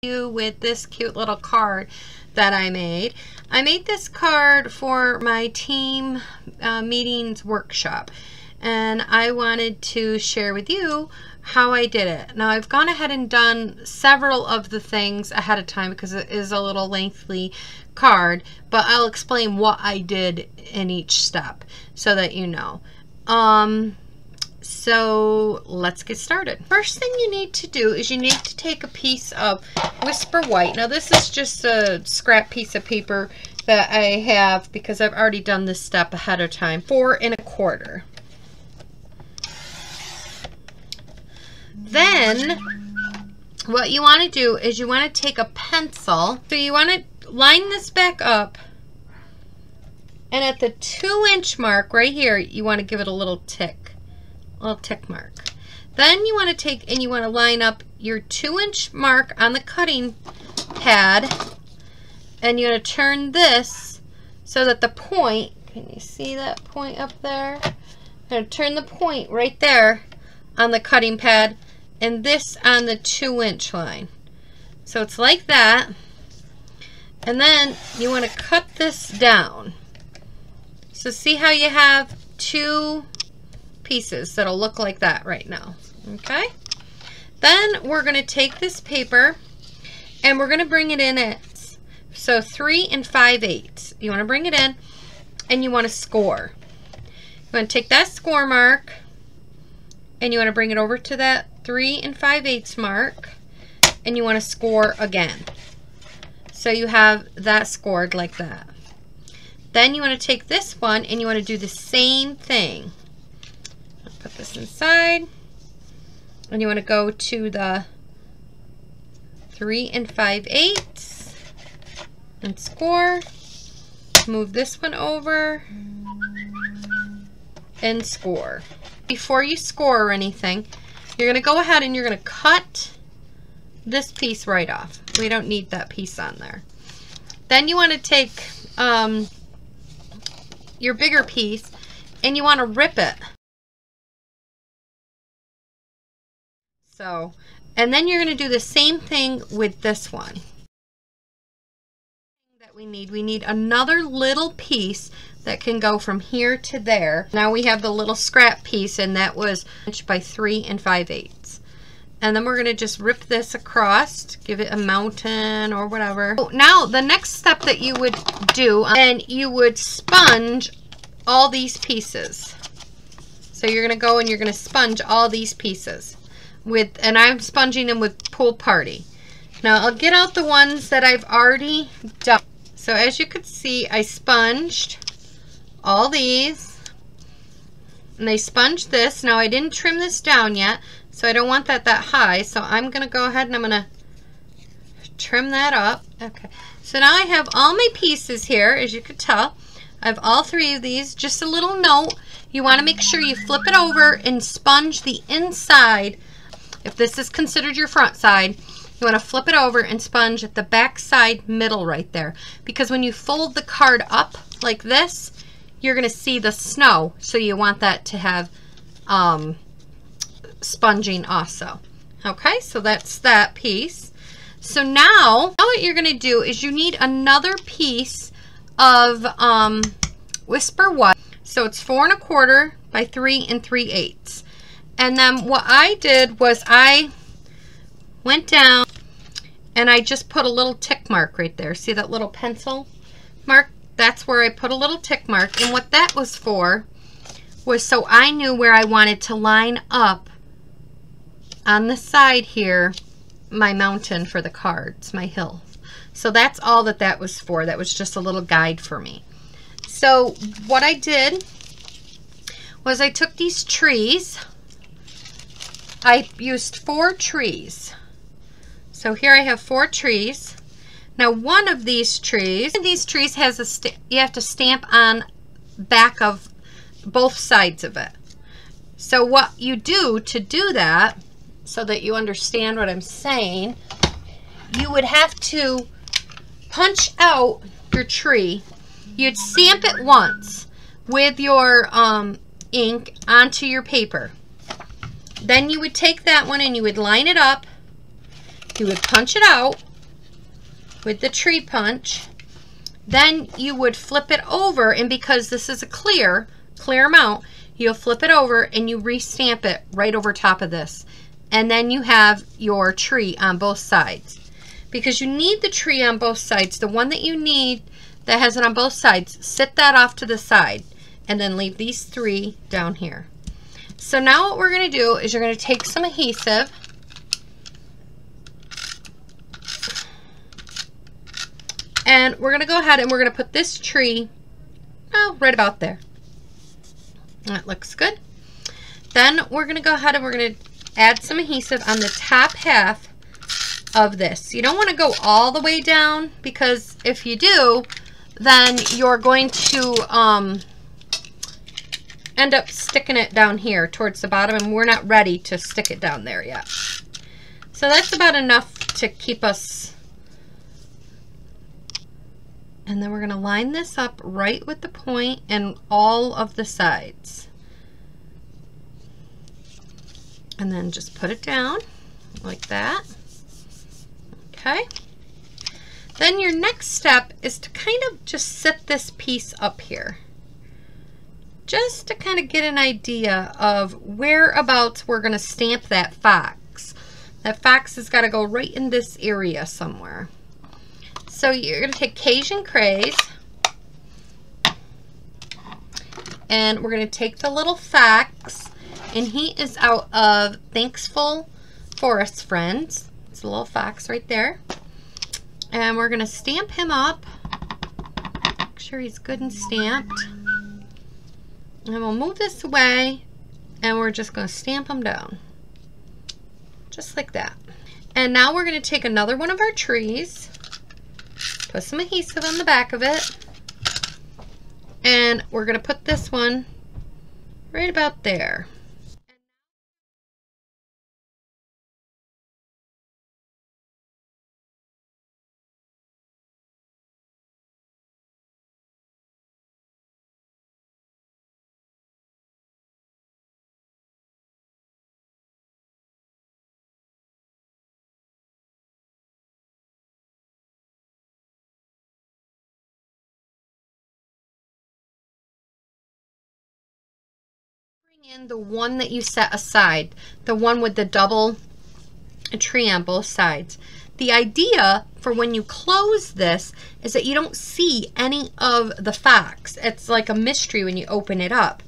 you with this cute little card that I made. I made this card for my team meetings workshop, and I wanted to share with you how I did it. Now I've gone ahead and done several of the things ahead of time because it is a little lengthy card, but I'll explain what I did in each step so that you know. So let's get started. First thing you need to do is you need to take a piece of Whisper White. Now this is just a scrap piece of paper that I have because I've already done this step ahead of time. 4 1/4. Then what you want to do is you want to take a pencil. So you want to line this back up, and at the 2-inch mark right here you want to give it a little tick mark. Then you want to take and you want to line up your 2-inch mark on the cutting pad, and you're going to turn this so that the point, can you see that point up there? I'm going to turn the point right there on the cutting pad and this on the 2-inch line. So it's like that. And then you want to cut this down. So see how you have 2 pieces that'll look like that right now. Okay, then we're going to take this paper and we're going to bring it in at 3 5/8. You want to bring it in and you want to score. You want to take that score mark and you want to bring it over to that 3 5/8 mark, and you want to score again. So you have that scored like that. Then you want to take this one and you want to do the same thing. Put this inside, and you want to go to the 3 5/8 and score. Move this one over and score. Before you score or anything, you're going to go ahead and you're going to cut this piece right off. We don't need that piece on there. Then you want to take your bigger piece and you want to rip it. So, and then you're going to do the same thing with this one. That we need another little piece that can go from here to there. Now we have the little scrap piece, and that was 1 by 3 5/8. And then we're going to just rip this across, give it a mountain or whatever. Now the next step that you would do, and you would sponge all these pieces. So you're going to go and you're going to sponge all these pieces. And I'm sponging them with Pool Party. Now I'll get out the ones that I've already done. So as you could see, I sponged all these, and I sponged this. Now I didn't trim this down yet, so I don't want that high. So I'm going to go ahead and I'm going to trim that up. Okay. So now I have all my pieces here, as you could tell. I have all 3 of these. Just a little note: you want to make sure you flip it over and sponge the inside. If this is considered your front side, you want to flip it over and sponge at the back side middle right there. Because when you fold the card up like this, you're going to see the snow. So you want that to have sponging also. Okay, so that's that piece. So now what you're going to do is you need another piece of Whisper White. So it's 4 1/4 by 3 3/8. And then what I did was I went down and I just put a little tick mark right there. See that little pencil mark? That's where I put a little tick mark. And what that was for was so I knew where I wanted to line up on the side here my mountain for the cards, my hill. So that's all that was for. That was just a little guide for me. So what I did was I took these trees. I used 4 trees. So here I have 4 trees. Now one of these trees has you have to stamp on back of both sides of it. So what you do to do that, so that you understand what I'm saying, you would have to punch out your tree. You'd stamp it once with your ink onto your paper. Then you would take that one and you would line it up. You would punch it out with the tree punch. Then you would flip it over, and because this is a clear amount, you'll flip it over and you re-stamp it right over top of this. And then you have your tree on both sides. Because you need the tree on both sides, the one that you need that has it on both sides, sit that off to the side and then leave these 3 down here. So now what we're going to do is you're going to take some adhesive and we're going to go ahead and we're going to put this tree right about there. That looks good. Then we're going to go ahead and we're going to add some adhesive on the top half of this. You don't want to go all the way down, because if you do, then you're going to end up sticking it down here towards the bottom, and we're not ready to stick it down there yet. So that's about enough to keep us. And then we're going to line this up right with the point and all of the sides. And then just put it down like that. Okay. Then your next step is to kind of just sit this piece up here. Just to kind of get an idea of whereabouts we're going to stamp that fox. That fox has got to go right in this area somewhere. So you're going to take Cajun Craze. And we're going to take the little fox. And he is out of Thankful Forest Friends. It's a little fox right there. And we're going to stamp him up. Make sure he's good and stamped. And we'll move this away. And we're just going to stamp him down. Just like that. And now we're going to take another one of our trees. Put some adhesive on the back of it. And we're going to put this one right about there. In the one that you set aside, the one with the double tree on both sides. The idea for when you close this is that you don't see any of the fox. It's like a mystery when you open it up.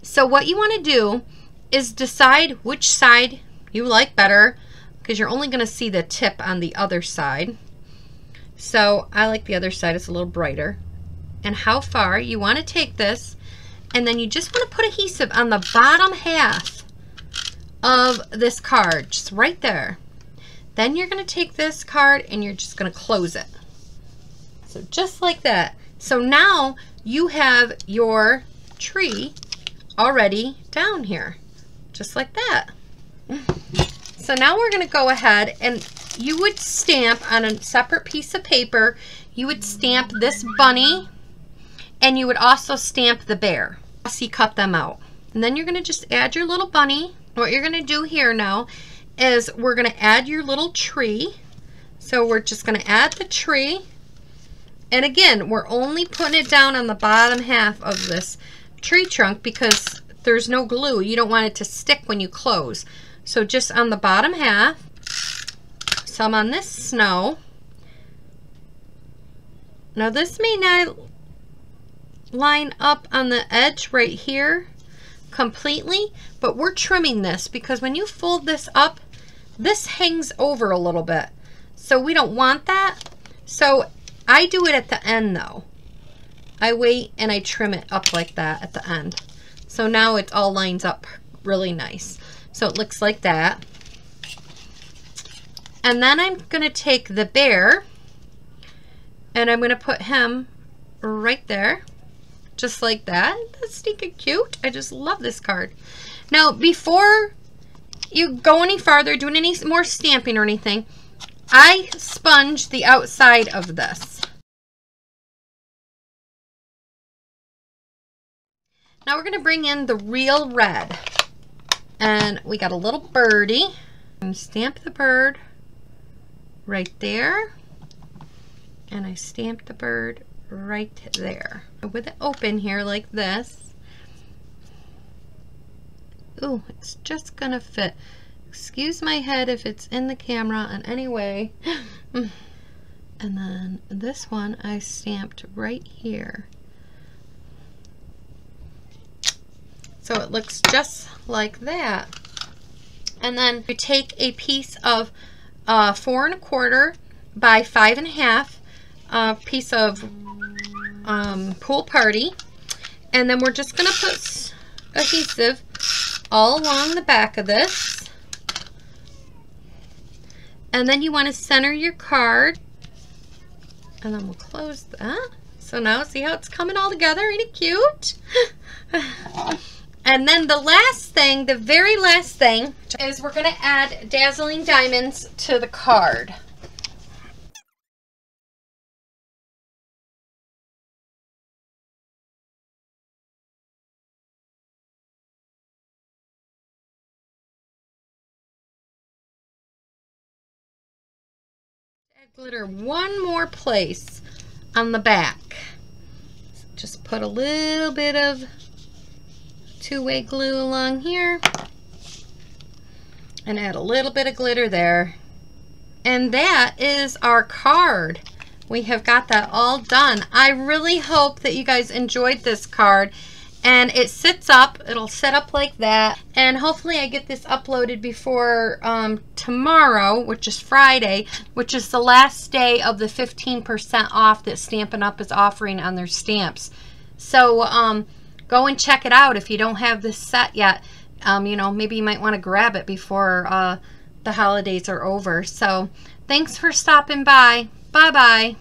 So what you want to do is decide which side you like better, because you're only going to see the tip on the other side. So I like the other side, it's a little brighter. And how far you want to take this. And then you just want to put adhesive on the bottom half of this card, just right there. Then you're going to take this card and you're just going to close it. So just like that. So now you have your tree already down here, just like that. So now we're going to go ahead and you would stamp on a separate piece of paper. You would stamp this bunny. And you would also stamp the bear. So you cut them out. And then you're going to just add your little bunny. What you're going to do here now is we're going to add your little tree. So we're just going to add the tree. And again, we're only putting it down on the bottom half of this tree trunk because there's no glue. You don't want it to stick when you close. So just on the bottom half, some on this snow. Now this may not line up on the edge right here completely, but we're trimming this because when you fold this up, this hangs over a little bit. So we don't want that. So I do it at the end though. I wait and I trim it up like that at the end. So now it all lines up really nice. So it looks like that. And then I'm going to take the bear and I'm going to put him right there. Just like that. That's stinking cute. I just love this card. Now, before you go any farther, doing any more stamping or anything, I sponge the outside of this. Now we're going to bring in the real red. And we got a little birdie. I'm going to stamp the bird right there. and I stamp the bird right there with it open here like this. Ooh, it's just gonna fit. Excuse my head if it's in the camera in any way. And then this one I stamped right here. So it looks just like that. And then you take a piece of 4 1/4 by 5 1/2 piece of Pool Party, and then we're just going to put adhesive all along the back of this, and then you want to center your card, and then we'll close that. So now see how it's coming all together? Ain't it cute? And then the last thing, the very last thing, is we're going to add Dazzling Diamonds to the card. Add glitter one more place on the back. Just put a little bit of two-way glue along here and add a little bit of glitter there. And that is our card. We have got that all done. I really hope that you guys enjoyed this card, and it sits up, it'll sit up like that, and hopefully I get this uploaded before tomorrow, which is Friday, which is the last day of the 15% off that Stampin' Up! Is offering on their stamps. So go and check it out if you don't have this set yet. You know, maybe you might want to grab it before the holidays are over. So thanks for stopping by. Bye-bye.